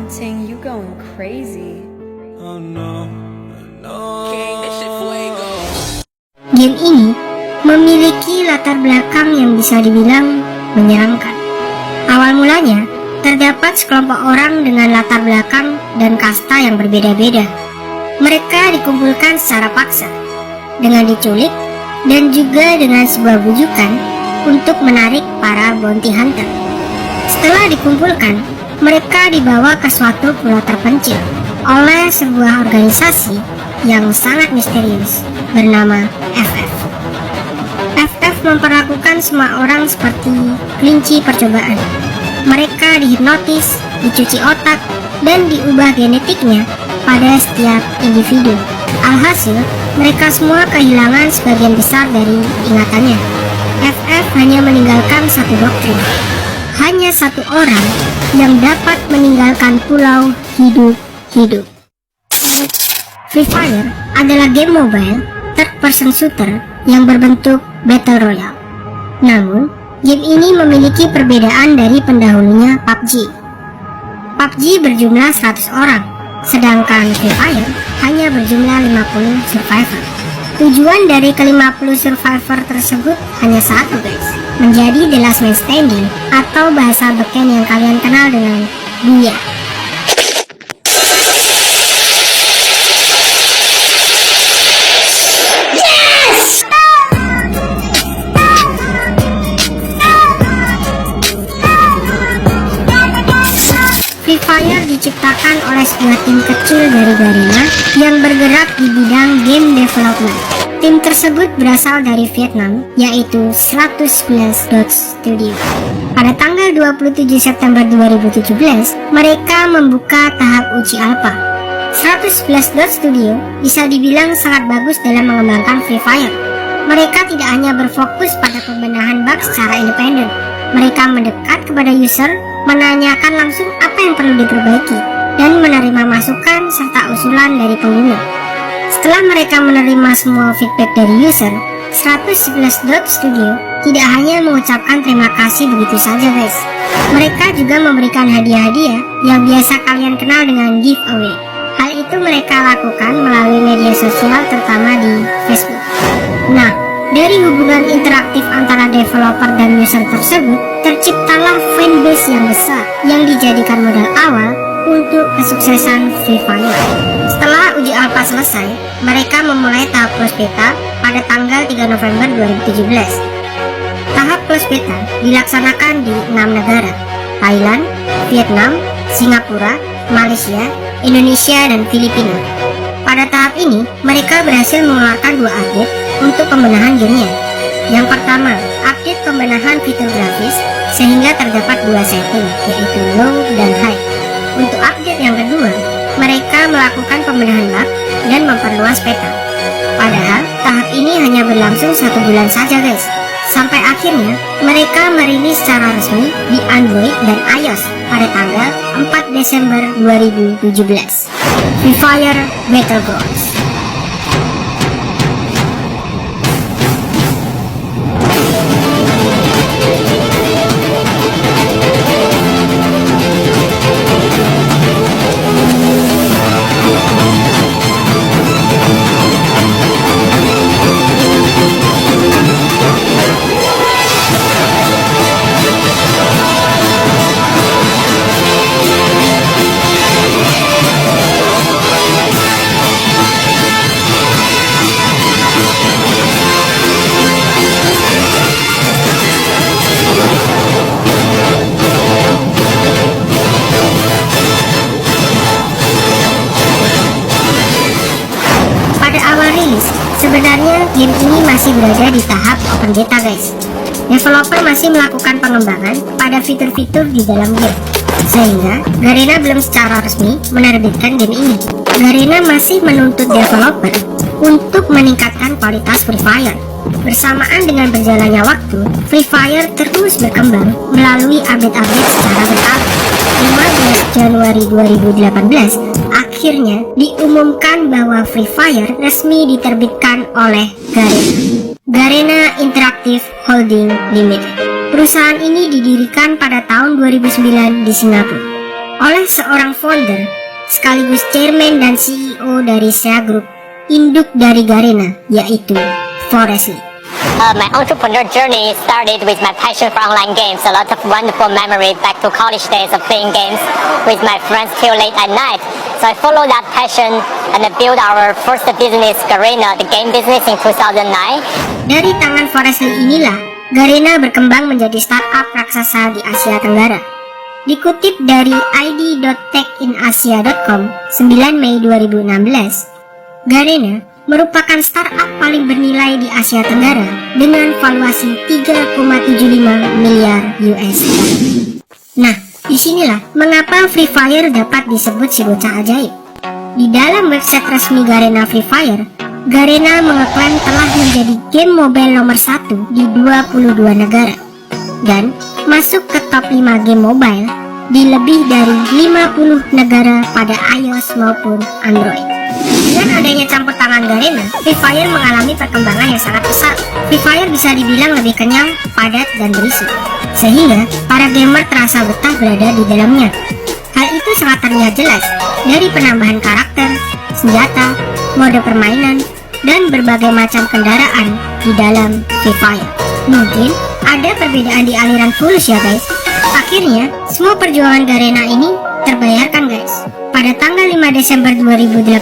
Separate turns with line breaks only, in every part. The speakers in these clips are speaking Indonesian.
Ting, you going crazy.
Oh no, no. King, that shit fuego.
Game ini memiliki latar belakang yang bisa dibilang menyeramkan. Awal mulanya, terdapat sekelompok orang dengan latar belakang dan kasta yang berbeda-beda. Mereka dikumpulkan secara paksa, dengan diculik, dan juga dengan sebuah bujukan untuk menarik para bounty hunter. Setelah dikumpulkan, mereka dibawa ke suatu pulau terpencil oleh sebuah organisasi yang sangat misterius bernama FF. FF memperlakukan semua orang seperti kelinci percobaan. Mereka dihipnotis, dicuci otak, dan diubah genetiknya pada setiap individu. Alhasil, mereka semua kehilangan sebagian besar dari ingatannya. FF hanya meninggalkan satu doktrin. Hanya satu orang yang dapat meninggalkan pulau hidup-hidup. Free Fire adalah game mobile third person shooter yang berbentuk Battle Royale. Namun, game ini memiliki perbedaan dari pendahulunya PUBG. PUBG berjumlah 100 orang, sedangkan Free Fire hanya berjumlah 50 survivor. Tujuan dari ke-50 survivor tersebut hanya satu guys, menjadi the last man standing, atau bahasa beken yang kalian kenal dengan Buya. Free Fire diciptakan oleh sebuah tim kecil dari Garena yang bergerak di bidang game development. Tim tersebut berasal dari Vietnam, yaitu 111 Dots Studio. Pada tanggal 27 September 2017, mereka membuka tahap uji alpha. 111 Dots Studio bisa dibilang sangat bagus dalam mengembangkan Free Fire. Mereka tidak hanya berfokus pada pembenahan bug secara independen. Mereka mendekat kepada user, menanyakan langsung apa yang perlu diperbaiki, dan menerima masukan serta usulan dari pengguna. Setelah mereka menerima semua feedback dari user, 111 Dots Studio tidak hanya mengucapkan terima kasih begitu saja guys. Mereka juga memberikan hadiah-hadiah yang biasa kalian kenal dengan giveaway. Hal itu mereka lakukan melalui media sosial, terutama di Facebook. Nah, dari hubungan interaktif antara developer dan user tersebut, terciptalah fanbase yang besar yang dijadikan modal awal untuk kesuksesan Free Fire. Setelah uji alpha selesai, mereka memulai tahap close beta pada tanggal 3 November 2017. Tahap close beta dilaksanakan di 6 negara: Thailand, Vietnam, Singapura, Malaysia, Indonesia, dan Filipina. Pada tahap ini, mereka berhasil mengeluarkan 2 update untuk pembenahan gamenya. Yang pertama, update pembenahan fitur grafis sehingga terdapat 2 setting, yaitu low dan high. Untuk update yang kedua, mereka melakukan pembenahan bug dan memperluas peta. Padahal, tahap ini hanya berlangsung 1 bulan saja guys. Sampai akhirnya, mereka merilis secara resmi di Android dan iOS pada tanggal 4 Desember 2017. Free Fire Battlegrounds. Sebenarnya game ini masih berada di tahap open beta guys. Developer masih melakukan pengembangan pada fitur-fitur di dalam game, sehingga Garena belum secara resmi menerbitkan game ini. Garena masih menuntut developer untuk meningkatkan kualitas Free Fire. Bersamaan dengan berjalannya waktu, Free Fire terus berkembang melalui update-update secara berkala. 15 Januari 2018, akhirnya diumumkan bahwa Free Fire resmi diterbitkan oleh Garena Interactive Holding Limited. Perusahaan ini didirikan pada tahun 2009 di Singapura. oleh seorang founder sekaligus chairman dan CEO dari SEA Group, induk dari Garena, yaitu Forrest Li.
My entrepreneur journey started with my passion for online games. A lot of wonderful memories back to college days of playing games with my friends till late at night. So I followed that passion and I built our first business, Garena, the game business in 2009.
Dari tangan Forrest Li inilah, Garena berkembang menjadi startup raksasa di Asia Tenggara. Dikutip dari id.techinasia.com 9 Mei 2016, Garena merupakan startup paling bernilai di Asia Tenggara dengan valuasi 3,75 miliar US. Nah, disinilah mengapa Free Fire dapat disebut si bocah ajaib. Di dalam website resmi Garena Free Fire, Garena mengeklaim telah menjadi game mobile nomor 1 di 22 negara dan masuk ke top 5 game mobile di lebih dari 50 negara pada iOS maupun Android. Dengan adanya campur tangan Garena, Free Fire mengalami perkembangan yang sangat pesat. Free Fire bisa dibilang lebih kenyang, padat, dan berisi, sehingga para gamer terasa betah berada di dalamnya. Hal itu sangat terlihat jelas dari penambahan karakter, senjata, mode permainan, dan berbagai macam kendaraan di dalam Free Fire. Mungkin ada perbedaan di aliran fulus ya guys. Akhirnya, semua perjuangan Garena ini terbayarkan guys. Pada tanggal 5 Desember 2018,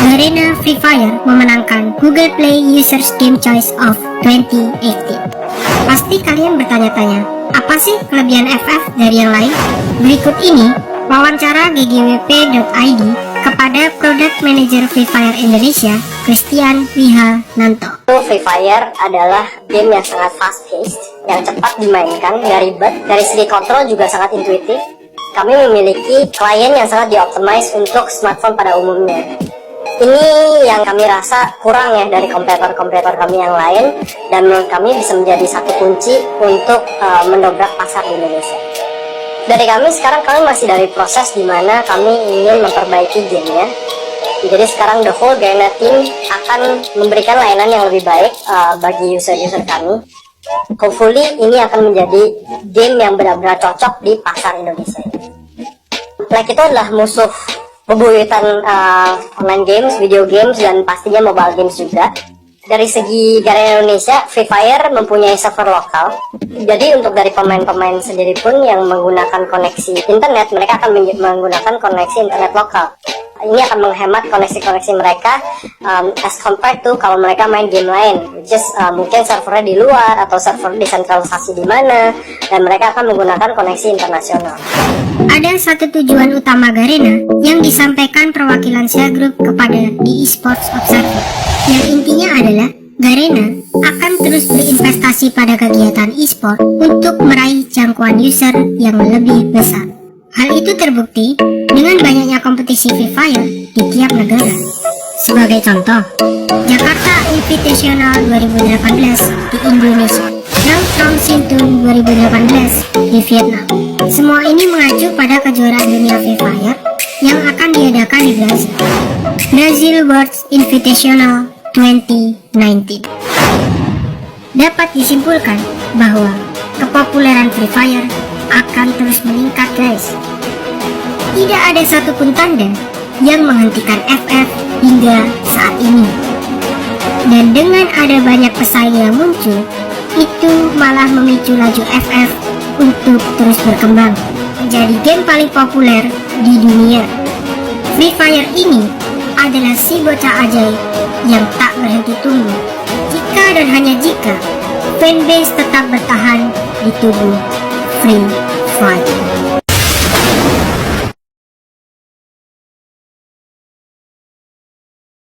Garena Free Fire memenangkan Google Play Users Game Choice of 2018. Pasti kalian bertanya-tanya, apa sih kelebihan FF dari yang lain? Berikut ini wawancara ggwp.id kepada Product Manager Free Fire Indonesia, Christian Wihananto.
Free Fire adalah game yang sangat fast-paced, yang cepat dimainkan, nggak ribet. Dari segi kontrol juga sangat intuitif. Kami memiliki klien yang sangat di-optimize untuk smartphone pada umumnya. Ini yang kami rasa kurang ya dari kompetitor kami yang lain, dan menurut kami bisa menjadi satu kunci untuk mendobrak pasar di Indonesia. Dari kami sekarang masih dari proses di mana kami ingin memperbaiki gamenya. Jadi sekarang the whole Garena team akan memberikan layanan yang lebih baik bagi user-user kami. Hopefully ini akan menjadi game yang benar-benar cocok di pasar Indonesia. Like itu adalah musuh bebuyutan online games, video games, dan pastinya mobile games juga. Dari segi Garena Indonesia, Free Fire mempunyai server lokal. Jadi untuk dari pemain-pemain sendiri pun yang menggunakan koneksi internet, mereka akan menggunakan koneksi internet lokal. Ini akan menghemat koneksi-koneksi mereka as compared to kalau mereka main game lain, just mungkin servernya di luar atau server desentralisasi di mana, dan mereka akan menggunakan koneksi internasional.
Ada satu tujuan utama Garena yang disampaikan perwakilan SEA Group kepada The Esports Observer, yang intinya adalah Garena akan terus berinvestasi pada kegiatan e-sport untuk meraih jangkauan user yang lebih besar. Hal itu terbukti dengan banyaknya kompetisi Free Fire di tiap negara. Sebagai contoh, Jakarta Invitational 2018 di Indonesia dan Tromsø 2018 di Vietnam. Semua ini mengacu pada kejuaraan dunia Free Fire yang akan diadakan di Brazil. Brazil World Invitational 2019. Dapat disimpulkan bahwa kepopuleran Free Fire akan terus meningkat guys. Tidak ada satupun tanda yang menghentikan FF hingga saat ini. Dan dengan ada banyak pesaing yang muncul, itu malah memicu laju FF untuk terus berkembang menjadi game paling populer di dunia. Free Fire ini adalah si bocah ajaib yang tak berhenti tumbuh jika dan hanya jika fanbase tetap bertahan di tubuh Free Fire.